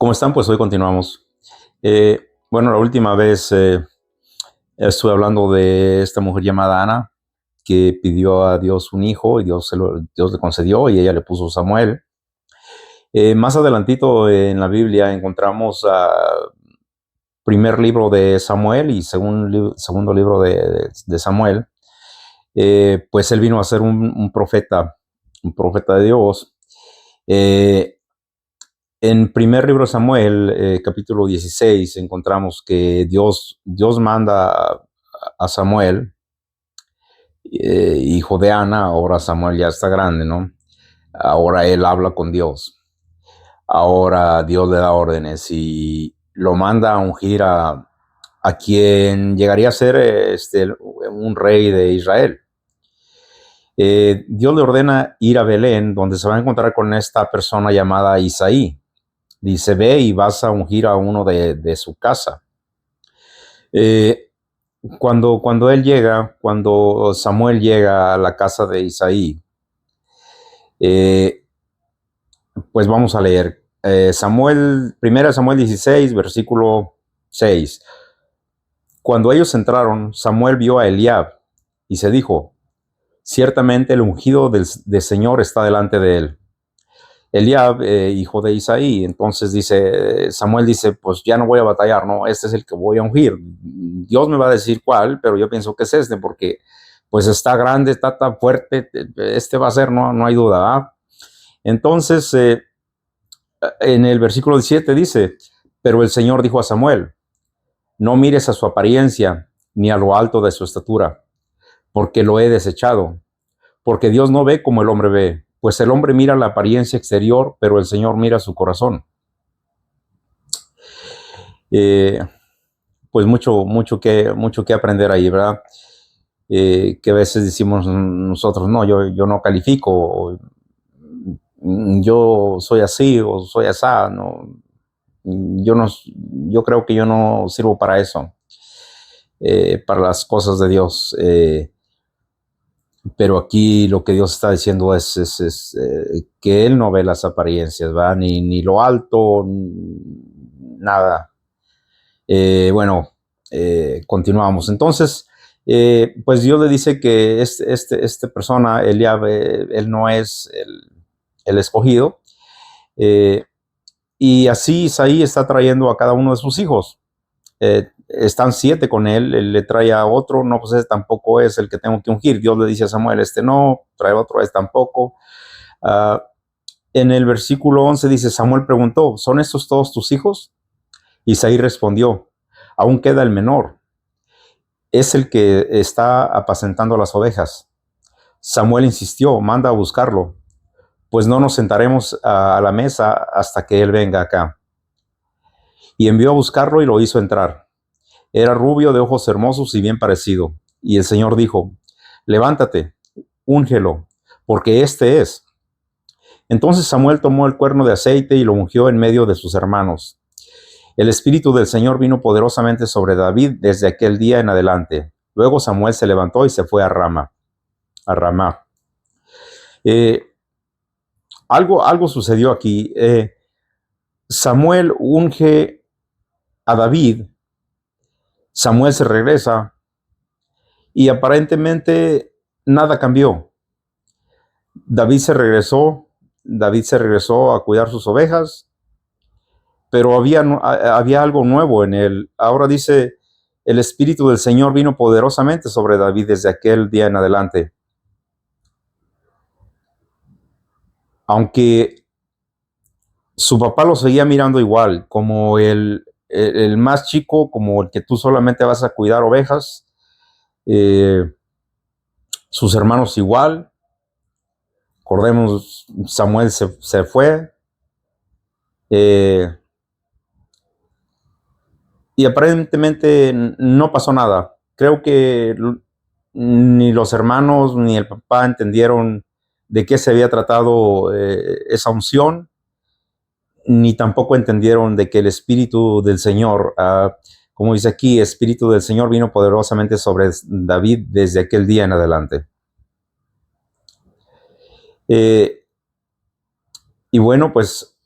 ¿Cómo están? Pues hoy continuamos. Bueno, la última vez estuve hablando de esta mujer llamada Ana que pidió a Dios un hijo y Dios le concedió y ella le puso Samuel. Más adelantito en la Biblia encontramos primer libro de Samuel y segundo libro de Samuel. Pues él vino a ser un profeta de Dios. Eh, En primer libro de Samuel, capítulo 16, encontramos que Dios manda a Samuel, hijo de Ana. Ahora Samuel ya está grande, ¿no? Ahora él habla con Dios. Ahora Dios le da órdenes y lo manda a ungir a quien llegaría a ser un rey de Israel. Dios le ordena ir a Belén, donde se va a encontrar con esta persona llamada Isaí. Dice, ve y vas a ungir a uno de su casa. Cuando Samuel llega a la casa de Isaí, pues vamos a leer. Primera Samuel 16, versículo 6. Cuando ellos entraron, Samuel vio a Eliab y se dijo, ciertamente el ungido del Señor está delante de él. Eliab, hijo de Isaí. Entonces Samuel dice, pues ya no voy a batallar, no, este es el que voy a ungir. Dios me va a decir cuál, pero yo pienso que es este, porque pues está grande, está tan fuerte, este va a ser, no hay duda. ¿Ah? Entonces, en el versículo 17 dice, pero el Señor dijo a Samuel, no mires a su apariencia, ni a lo alto de su estatura, porque lo he desechado, porque Dios no ve como el hombre ve, pues el hombre mira la apariencia exterior, pero el Señor mira su corazón. Eh, pues mucho que aprender ahí, ¿verdad? Que a veces decimos nosotros, no, yo no califico, yo soy así o soy asá, no, yo creo que yo no sirvo para eso, para las cosas de Dios. Pero aquí lo que Dios está diciendo es que Él no ve las apariencias, ¿verdad? Ni lo alto, nada. Bueno, continuamos. Entonces, pues Dios le dice que esta persona, Eliab, él no es el escogido. Y así Isaí está trayendo a cada uno de sus hijos. Están 7 con él le trae a otro, no, pues ese tampoco es el que tengo que ungir. Dios le dice a Samuel, este no, trae otro, este tampoco. Uh, en el versículo 11 dice, Samuel preguntó, ¿son estos todos tus hijos? Isaí respondió, aún queda el menor, es el que está apacentando las ovejas. Samuel insistió, manda a buscarlo, pues no nos sentaremos a la mesa hasta que él venga acá. Y envió a buscarlo y lo hizo entrar. Era rubio, de ojos hermosos y bien parecido. Y el Señor dijo, levántate, úngelo, porque este es. Entonces Samuel tomó el cuerno de aceite y lo ungió en medio de sus hermanos. El Espíritu del Señor vino poderosamente sobre David desde aquel día en adelante. Luego Samuel se levantó y se fue a Ramá. Algo sucedió aquí. Samuel unge a David. Samuel se regresa y aparentemente nada cambió. David se regresó a cuidar sus ovejas, pero había algo nuevo en él. Ahora dice, el Espíritu del Señor vino poderosamente sobre David desde aquel día en adelante. Aunque su papá lo seguía mirando igual, como el más chico, como el que tú solamente vas a cuidar ovejas, sus hermanos igual. Recordemos, Samuel se fue, y aparentemente no pasó nada. Creo que ni los hermanos ni el papá entendieron de qué se había tratado esa unción, ni tampoco entendieron de que el Espíritu del Señor, como dice aquí, Espíritu del Señor vino poderosamente sobre David desde aquel día en adelante. Y bueno, pues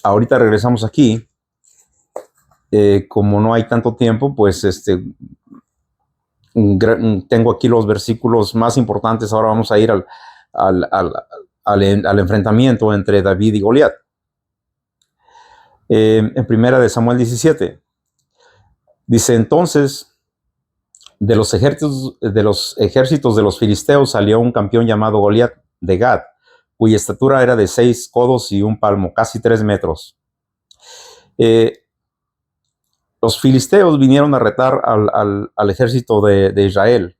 ahorita regresamos aquí. Como no hay tanto tiempo, pues tengo aquí los versículos más importantes. Ahora vamos a ir al enfrentamiento entre David y Goliat. En primera de Samuel 17, dice: entonces de los ejércitos de los filisteos salió un campeón llamado Goliat de Gad, cuya estatura era de 6 codos y un palmo, casi 3 metros. Los filisteos vinieron a retar al ejército de Israel.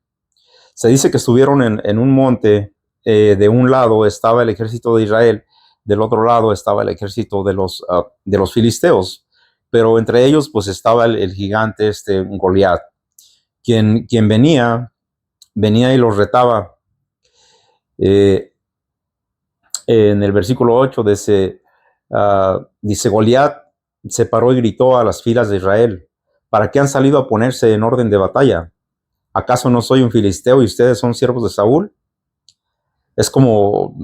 Se dice que estuvieron en un monte. De un lado estaba el ejército de Israel, del otro lado estaba el ejército de los filisteos, pero entre ellos pues estaba el gigante Goliat, quien venía y los retaba. En el versículo 8 dice: Goliat se paró y gritó a las filas de Israel: ¿para qué han salido a ponerse en orden de batalla? ¿Acaso no soy un filisteo y ustedes son siervos de Saúl? Es como,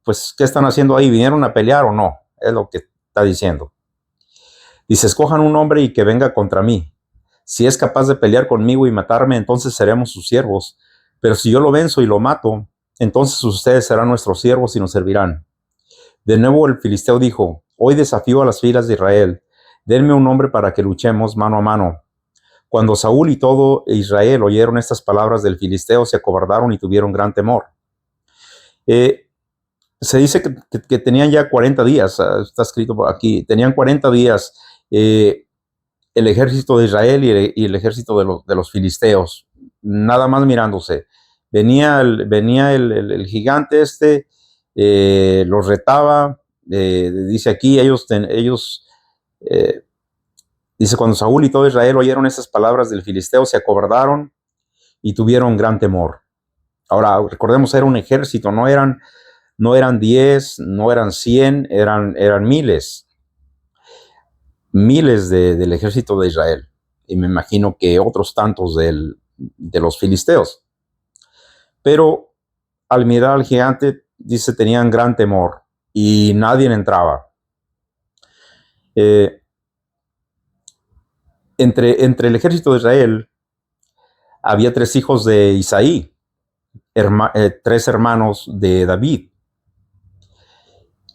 pues, ¿qué están haciendo ahí? ¿Vinieron a pelear o no? Es lo que está diciendo. Dice: escojan un hombre y que venga contra mí. Si es capaz de pelear conmigo y matarme, entonces seremos sus siervos. Pero si yo lo venzo y lo mato, entonces ustedes serán nuestros siervos y nos servirán. De nuevo el filisteo dijo: hoy desafío a las filas de Israel. Denme un hombre para que luchemos mano a mano. Cuando Saúl y todo Israel oyeron estas palabras del filisteo, se acobardaron y tuvieron gran temor. Se dice que tenían ya 40 días, está escrito aquí, tenían 40 días el ejército de Israel y el ejército de los filisteos, nada más mirándose. Venía el gigante los retaba. Dice aquí, dice: cuando Saúl y todo Israel oyeron esas palabras del filisteo, se acobardaron y tuvieron gran temor. Ahora, recordemos, era un ejército, no eran 10, no eran 100, eran miles del ejército de Israel. Y me imagino que otros tantos de los filisteos. Pero al mirar al gigante, dice, tenían gran temor y nadie entraba. Entre el ejército de Israel había 3 hijos de Isaí, 3 hermanos de David.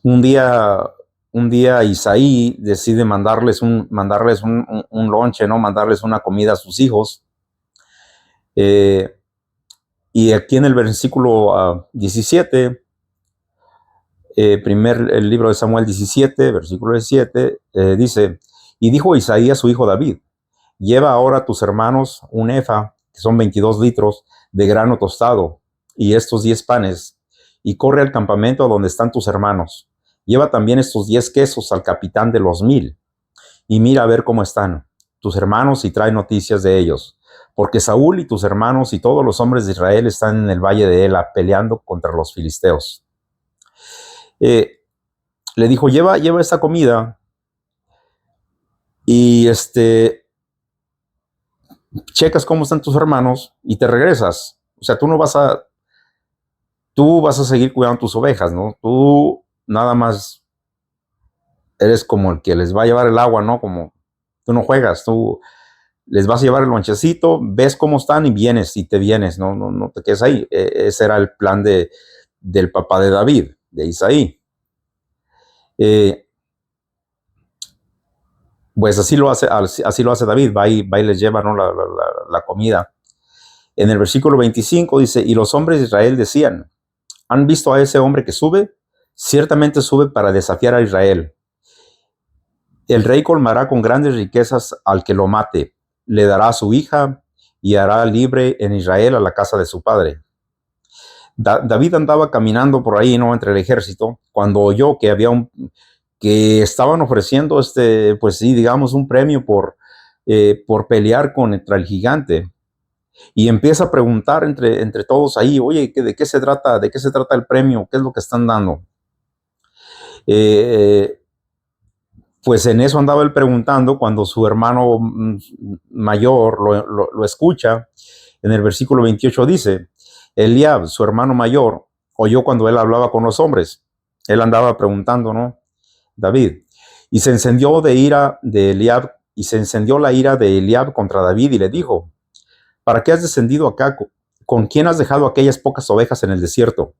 Un día Isaí decide mandarles un lonche, ¿no? Mandarles una comida a sus hijos. Y aquí en el versículo 17, el libro de Samuel 17, versículo 17, dice: y dijo Isaí a su hijo David: lleva ahora a tus hermanos un efa, que son 22 litros, de grano tostado, y estos 10 panes, y corre al campamento donde están tus hermanos. Lleva también estos 10 quesos al capitán de los 1000, y mira a ver cómo están tus hermanos y trae noticias de ellos, porque Saúl y tus hermanos y todos los hombres de Israel están en el valle de Ela peleando contra los filisteos. Le dijo: lleva esta comida y checas cómo están tus hermanos y te regresas. O sea, tú vas a seguir cuidando tus ovejas, ¿no? Tú nada más eres como el que les va a llevar el agua, ¿no? Como tú no juegas, tú les vas a llevar el lonchecito, ves cómo están y vienes y te vienes, no te quedes ahí. Ese era el plan del papá de David, de Isaí. Pues así lo hace David, va y les lleva, ¿no? la comida. En el versículo 25 dice: y los hombres de Israel decían: ¿han visto a ese hombre que sube? Ciertamente sube para desafiar a Israel. El rey colmará con grandes riquezas al que lo mate, le dará a su hija y hará libre en Israel a la casa de su padre. David andaba caminando por ahí, ¿no? Entre el ejército, cuando oyó que estaban ofreciendo pues sí, digamos, un premio por pelear contra el gigante. Y empieza a preguntar entre todos ahí: oye, ¿de qué se trata? ¿De qué se trata el premio? ¿Qué es lo que están dando? Pues en eso andaba él preguntando cuando su hermano mayor lo escucha. En el versículo 28 dice: Eliab, su hermano mayor, oyó cuando él hablaba con los hombres. Él andaba preguntando, ¿no? David. Y se encendió la ira de Eliab contra David y le dijo: ¿Para qué has descendido acá? ¿Con quién has dejado aquellas pocas ovejas en el desierto?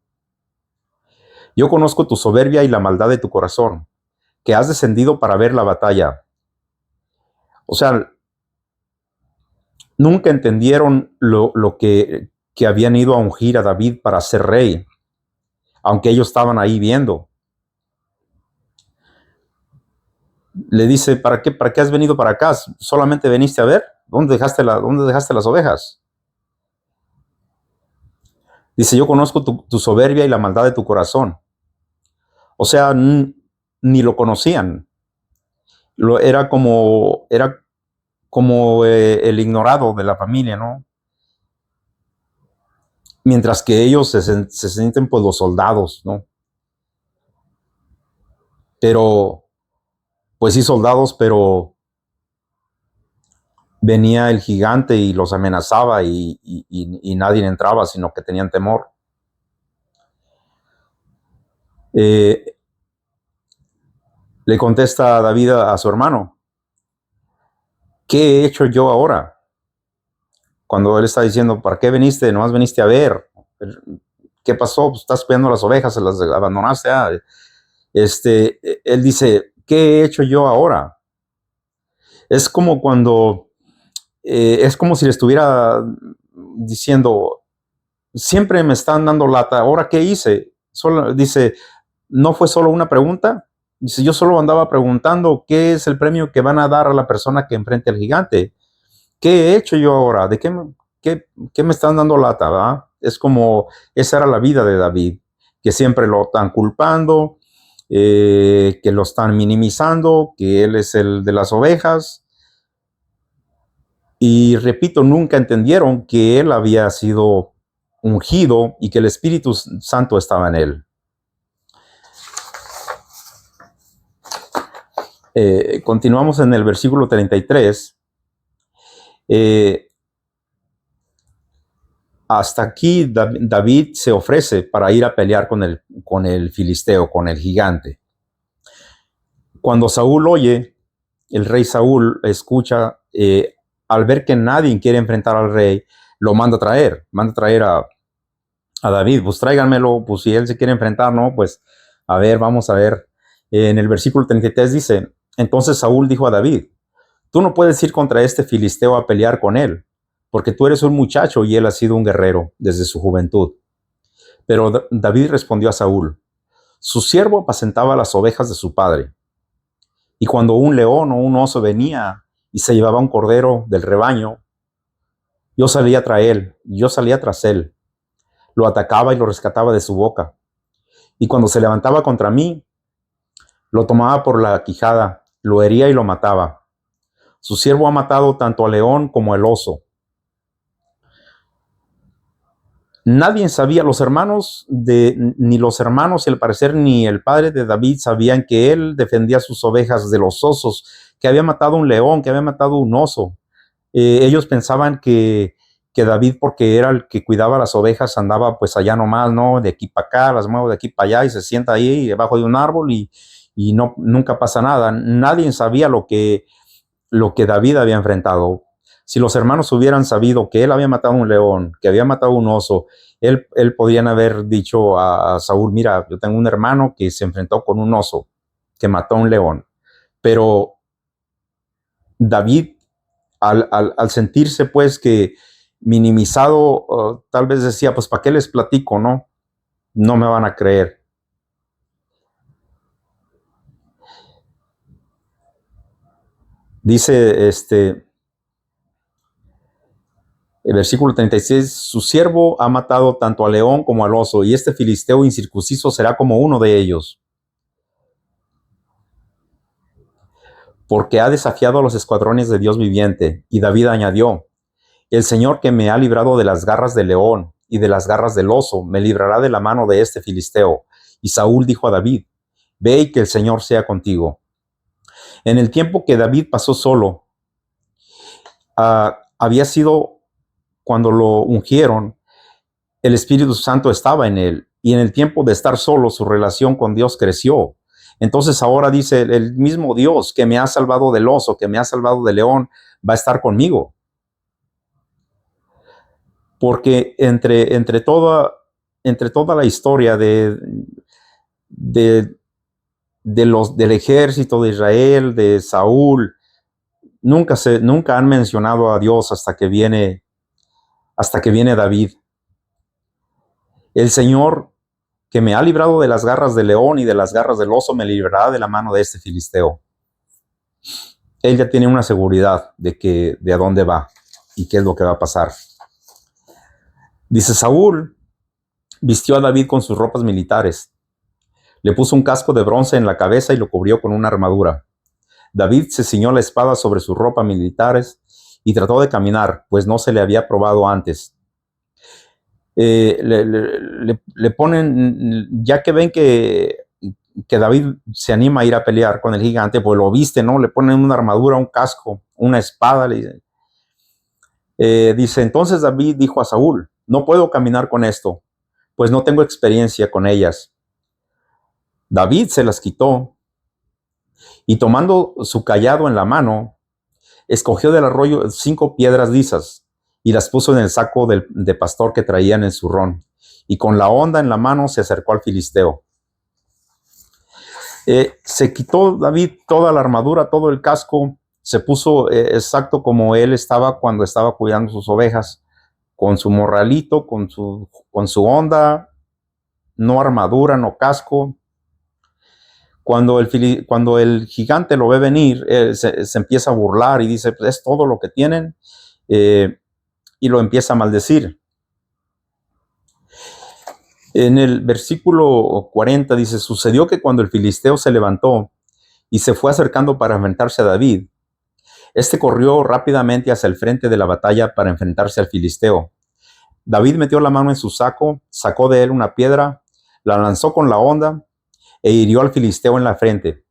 Yo conozco tu soberbia y la maldad de tu corazón, que has descendido para ver la batalla. O sea, nunca entendieron lo que habían ido a ungir a David para ser rey, aunque ellos estaban ahí viendo. Le dice: ¿Para qué has venido para acá? ¿Solamente veniste a ver? ¿Dónde dejaste las ovejas? Dice: yo conozco tu soberbia y la maldad de tu corazón. O sea, ni lo conocían. Era como el ignorado de la familia, ¿no? Mientras que ellos se sienten pues los soldados, ¿no? Pero, pues sí, soldados, pero venía el gigante y los amenazaba y nadie entraba, sino que tenían temor. Le contesta David a su hermano: ¿qué he hecho yo ahora? Cuando él está diciendo: ¿para qué veniste? Nomás veniste a ver. ¿Qué pasó? Pues estás cuidando las ovejas, se las abandonaste. Él dice: ¿qué he hecho yo ahora? Es como es como si le estuviera diciendo: siempre me están dando lata, ¿ahora qué hice? Dice: ¿no fue solo una pregunta? Dice: yo solo andaba preguntando qué es el premio que van a dar a la persona que enfrente al gigante. ¿Qué he hecho yo ahora? ¿De qué me están dando lata? ¿Va? Es como, esa era la vida de David, que siempre lo están culpando, que lo están minimizando, que él es el de las ovejas. Y repito, nunca entendieron que él había sido ungido y que el Espíritu Santo estaba en él. Continuamos en el versículo 33. Hasta aquí David se ofrece para ir a pelear con el filisteo, con el gigante. Cuando Saúl oye, el rey Saúl escucha, al ver que nadie quiere enfrentar al rey, lo manda a traer a David. Pues tráiganmelo, pues si él se quiere enfrentar, no, pues a ver, vamos a ver. En el versículo 33 dice: entonces Saúl dijo a David: tú no puedes ir contra este filisteo a pelear con él, porque tú eres un muchacho y él ha sido un guerrero desde su juventud. Pero David respondió a Saúl: su siervo apacentaba las ovejas de su padre, y cuando un león o un oso venía y se llevaba un cordero del rebaño, yo salía tras él, lo atacaba y lo rescataba de su boca. Y cuando se levantaba contra mí, lo tomaba por la quijada, lo hería y lo mataba. Su siervo ha matado tanto al león como al oso. Nadie sabía, ni los hermanos y al parecer ni el padre de David sabían que él defendía sus ovejas de los osos, que había matado un león, que había matado un oso. Ellos pensaban que David, porque era el que cuidaba las ovejas, andaba pues allá nomás, ¿no? De aquí para acá, las muevo de aquí para allá y se sienta ahí debajo de un árbol y no, nunca pasa nada. Nadie sabía lo que David había enfrentado. Si los hermanos hubieran sabido que él había matado un león, que había matado un oso, él podrían haber dicho a Saúl: mira, yo tengo un hermano que se enfrentó con un oso, que mató a un león. Pero David, al sentirse pues que minimizado, tal vez decía: pues ¿para qué les platico? No me van a creer. Dice el versículo 36: su siervo ha matado tanto al león como al oso, y este filisteo incircunciso será como uno de ellos, porque ha desafiado a los escuadrones de Dios viviente. Y David añadió: el Señor, que me ha librado de las garras del león y de las garras del oso, me librará de la mano de este filisteo. Y Saúl dijo a David: ve y que el Señor sea contigo. En el tiempo que David pasó solo, había sido cuando lo ungieron, el Espíritu Santo estaba en él, y en el tiempo de estar solo, su relación con Dios creció. Entonces ahora dice, el mismo Dios que me ha salvado del oso, que me ha salvado del león, va a estar conmigo. Porque entre toda la historia de, del ejército de Israel, de Saúl, nunca han mencionado a Dios hasta que viene David. El Señor que me ha librado de las garras del león y de las garras del oso, me librará de la mano de este filisteo. Él ya tiene una seguridad de a dónde va y qué es lo que va a pasar. Dice, Saúl vistió a David con sus ropas militares. Le puso un casco de bronce en la cabeza y lo cubrió con una armadura. David se ciñó la espada sobre sus ropas militares y trató de caminar, pues no se le había probado antes. Le ponen, ya que ven que David se anima a ir a pelear con el gigante, pues lo viste, ¿no? Le ponen una armadura, un casco, una espada. Dice, entonces David dijo a Saúl, no puedo caminar con esto, pues no tengo experiencia con ellas. David se las quitó y tomando su cayado en la mano, escogió del arroyo 5 piedras lisas y las puso en el saco de pastor que traía en el zurrón. Y con la honda en la mano se acercó al filisteo. Se quitó David toda la armadura, todo el casco, se puso exacto como él estaba cuando estaba cuidando sus ovejas, con su morralito, con su honda, no armadura, no casco. Cuando el gigante lo ve venir, se empieza a burlar y dice, pues es todo lo que tienen, y lo empieza a maldecir. En el versículo 40 dice, sucedió que cuando el filisteo se levantó y se fue acercando para enfrentarse a David, este corrió rápidamente hacia el frente de la batalla para enfrentarse al filisteo. David metió la mano en su saco, sacó de él una piedra, la lanzó con la honda e hirió al filisteo en la frente.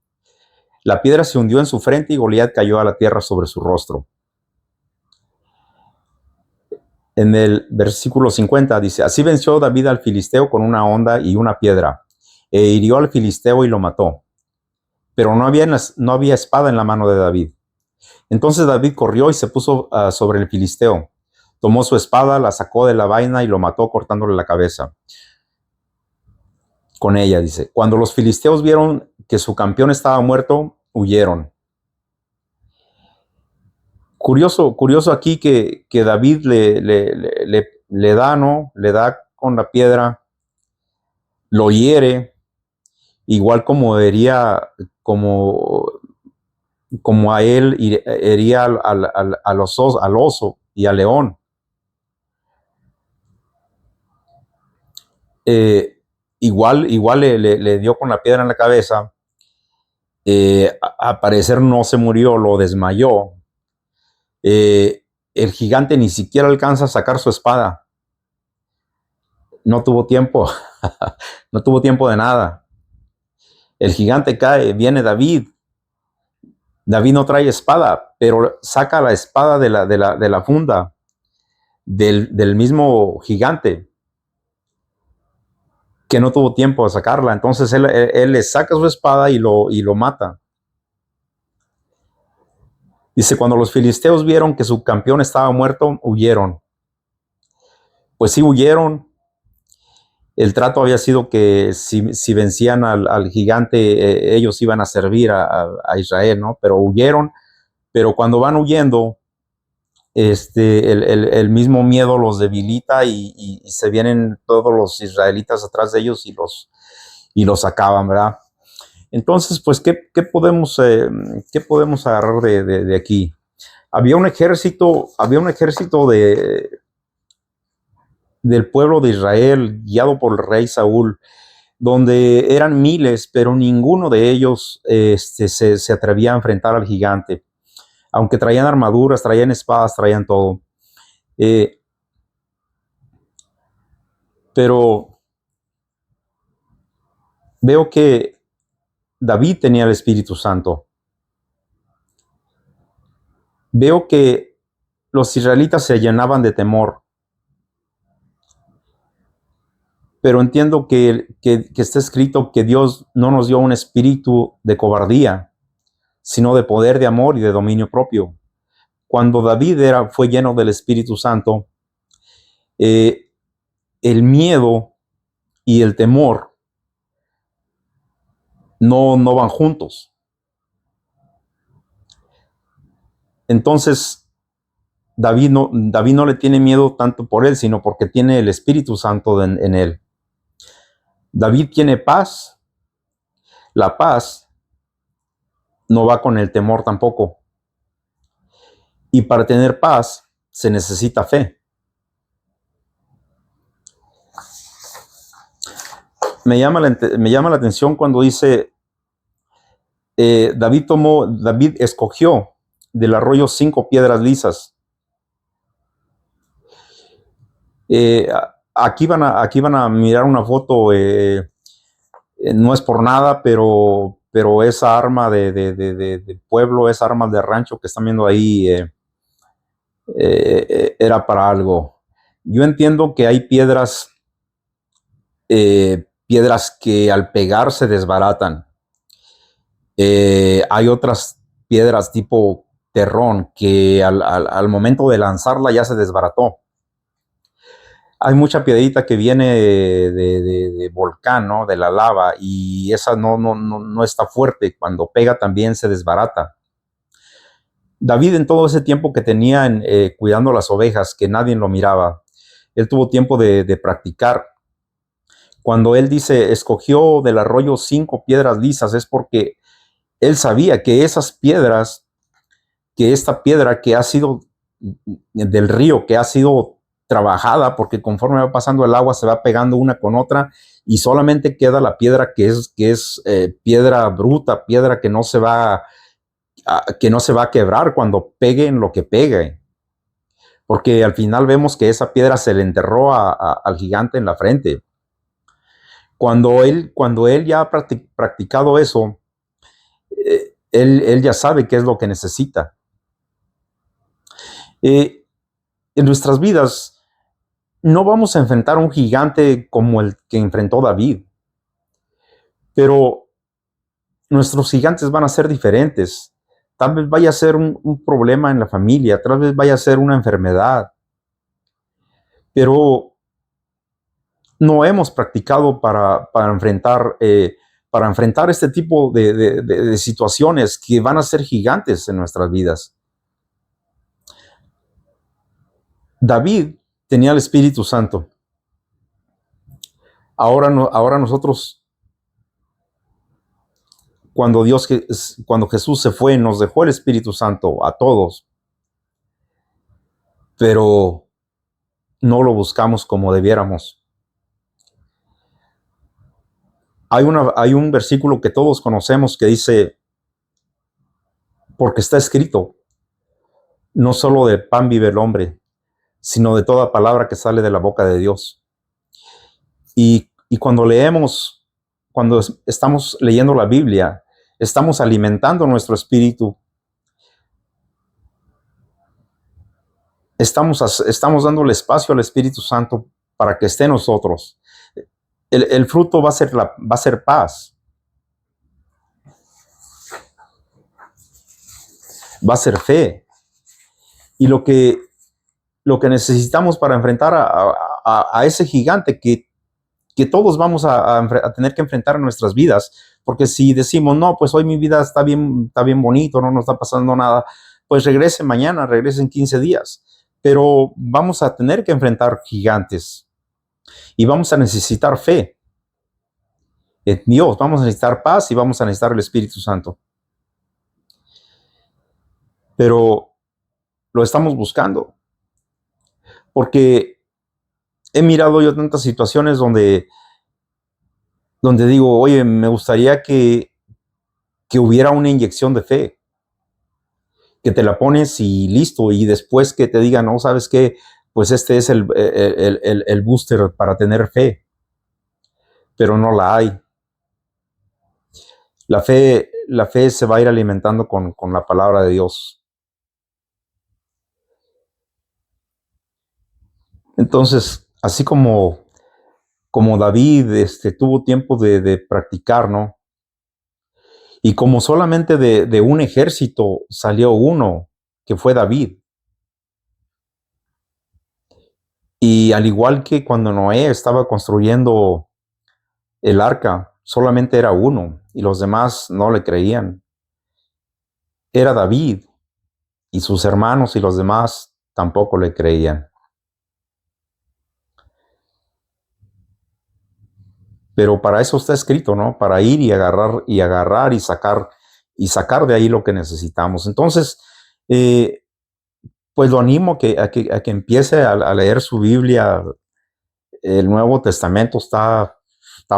La piedra se hundió en su frente y Goliat cayó a la tierra sobre su rostro. En el versículo 50 dice, así venció David al filisteo con una honda y una piedra, e hirió al filisteo y lo mató. Pero no había espada en la mano de David. Entonces David corrió y se puso sobre el filisteo. Tomó su espada, la sacó de la vaina y lo mató cortándole la cabeza. Con ella, dice. Cuando los filisteos vieron que su campeón estaba muerto, huyeron. Curioso aquí que David le da, ¿no? Le da con la piedra, lo hiere, igual como hería, como a él hería al oso y al león. Igual le dio con la piedra en la cabeza. A parecer no se murió, lo desmayó. El gigante ni siquiera alcanza a sacar su espada. No tuvo tiempo. No tuvo tiempo de nada. El gigante cae, viene David. David no trae espada, pero saca la espada de la funda del mismo gigante, que no tuvo tiempo de sacarla. Entonces él le saca su espada y lo mata. Dice, cuando los filisteos vieron que su campeón estaba muerto, huyeron. Pues sí huyeron. El trato había sido que si vencían al gigante, ellos iban a servir a Israel, ¿no? Pero huyeron. Pero cuando van huyendo, el mismo miedo los debilita y se vienen todos los israelitas atrás de ellos y los acaban, ¿verdad? Entonces, pues, ¿qué podemos agarrar de aquí? Había un ejército del pueblo de Israel guiado por el rey Saúl, donde eran miles, pero ninguno de ellos se atrevía a enfrentar al gigante. Aunque traían armaduras, traían espadas, traían todo. Pero veo que David tenía el Espíritu Santo. Veo que los israelitas se llenaban de temor. pero entiendo que está escrito que Dios no nos dio un espíritu de cobardía, sino de poder, de amor y de dominio propio. Cuando David fue lleno del Espíritu Santo, eh, el miedo y el temor no van juntos. Entonces, David no le tiene miedo tanto por él, sino porque tiene el Espíritu Santo en él. David tiene paz. La paz no va con el temor tampoco. Y para tener paz se necesita fe. Me llama la atención cuando dice, David escogió del arroyo 5 piedras lisas. Aquí van a mirar una foto, no es por nada, pero esa arma de pueblo, esa arma de rancho que están viendo ahí, era para algo. Yo entiendo que hay piedras que al pegar se desbaratan. Hay otras piedras tipo terrón que al momento de lanzarla ya se desbarató. Hay mucha piedrita que viene de volcán, ¿no? De la lava, y esa no está fuerte. Cuando pega también se desbarata. David, en todo ese tiempo que tenía cuidando las ovejas, que nadie lo miraba, él tuvo tiempo de practicar. Cuando él dice, escogió del arroyo 5 piedras lisas, es porque él sabía que esas piedras, que esta piedra que ha sido del río, que ha sido trabajada, porque conforme va pasando el agua se va pegando una con otra y solamente queda la piedra que es piedra bruta, piedra que no se va a quebrar cuando pegue en lo que pegue. Porque al final vemos que esa piedra se le enterró al gigante en la frente. Cuando él ya ha practicado eso, él ya sabe qué es lo que necesita. En nuestras vidas no vamos a enfrentar a un gigante como el que enfrentó David, pero nuestros gigantes van a ser diferentes. Tal vez vaya a ser un problema en la familia, tal vez vaya a ser una enfermedad, pero no hemos practicado para enfrentar este tipo de situaciones que van a ser gigantes en nuestras vidas. David tenía el Espíritu Santo. Ahora nosotros, cuando Jesús se fue, nos dejó el Espíritu Santo a todos, pero no lo buscamos como debiéramos. Hay un versículo que todos conocemos que dice, porque está escrito, no solo de pan vive el hombre, sino de toda palabra que sale de la boca de Dios. Y cuando estamos leyendo la Biblia, estamos alimentando nuestro espíritu. Estamos dándole espacio al Espíritu Santo para que esté en nosotros. El fruto va a ser paz. Va a ser fe. Y lo que necesitamos para enfrentar a ese gigante que todos vamos a tener que enfrentar en nuestras vidas, porque si decimos, no, pues hoy mi vida está bien bonito, no nos está pasando nada, pues regrese mañana, regrese en 15 días. Pero vamos a tener que enfrentar gigantes y vamos a necesitar fe en Dios, vamos a necesitar paz y vamos a necesitar el Espíritu Santo. Pero lo estamos buscando, porque he mirado yo tantas situaciones donde digo, oye, me gustaría que hubiera una inyección de fe, que te la pones y listo, y después que te digan, no, ¿sabes qué? Pues este es el booster para tener fe, pero no la hay. La fe se va a ir alimentando con la palabra de Dios. Entonces, así como como David tuvo tiempo de practicar, ¿no? Y como solamente de un ejército salió uno, que fue David. Y al igual que cuando Noé estaba construyendo el arca, solamente era uno y los demás no le creían. Era David y sus hermanos y los demás tampoco le creían. Pero para eso está escrito, ¿no? Para ir y agarrar y sacar de ahí lo que necesitamos. Entonces, pues lo animo a que empiece a leer su Biblia. El Nuevo Testamento está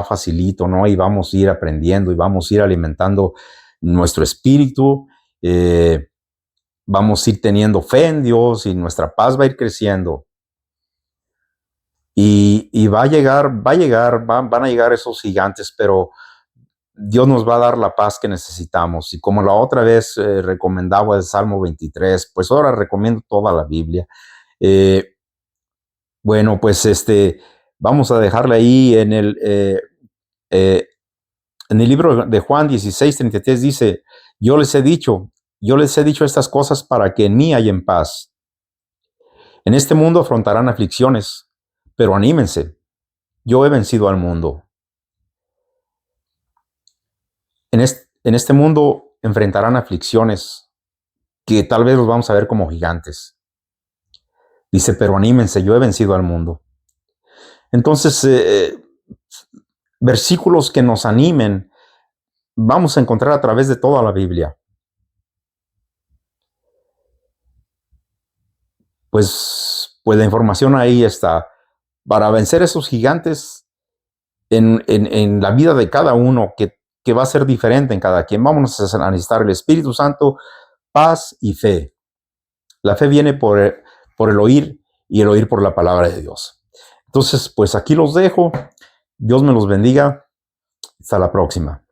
facilito, ¿no? Y vamos a ir aprendiendo y vamos a ir alimentando nuestro espíritu. Vamos a ir teniendo fe en Dios y nuestra paz va a ir creciendo. Y van a llegar esos gigantes, pero Dios nos va a dar la paz que necesitamos. Y como la otra vez recomendaba el Salmo 23, pues ahora recomiendo toda la Biblia. Bueno, pues vamos a dejarle ahí en el libro de Juan 16:33 dice, yo les he dicho estas cosas para que en mí hayan paz. En este mundo afrontarán aflicciones, pero anímense, yo he vencido al mundo. En este mundo enfrentarán aflicciones que tal vez los vamos a ver como gigantes. Dice, pero anímense, yo he vencido al mundo. Entonces, versículos que nos animen, vamos a encontrar a través de toda la Biblia. Pues la información ahí está. Para vencer esos gigantes en la vida de cada uno, que va a ser diferente en cada quien, vamos a necesitar el Espíritu Santo, paz y fe. La fe viene por el oír y el oír por la palabra de Dios. Entonces, pues aquí los dejo. Dios me los bendiga. Hasta la próxima.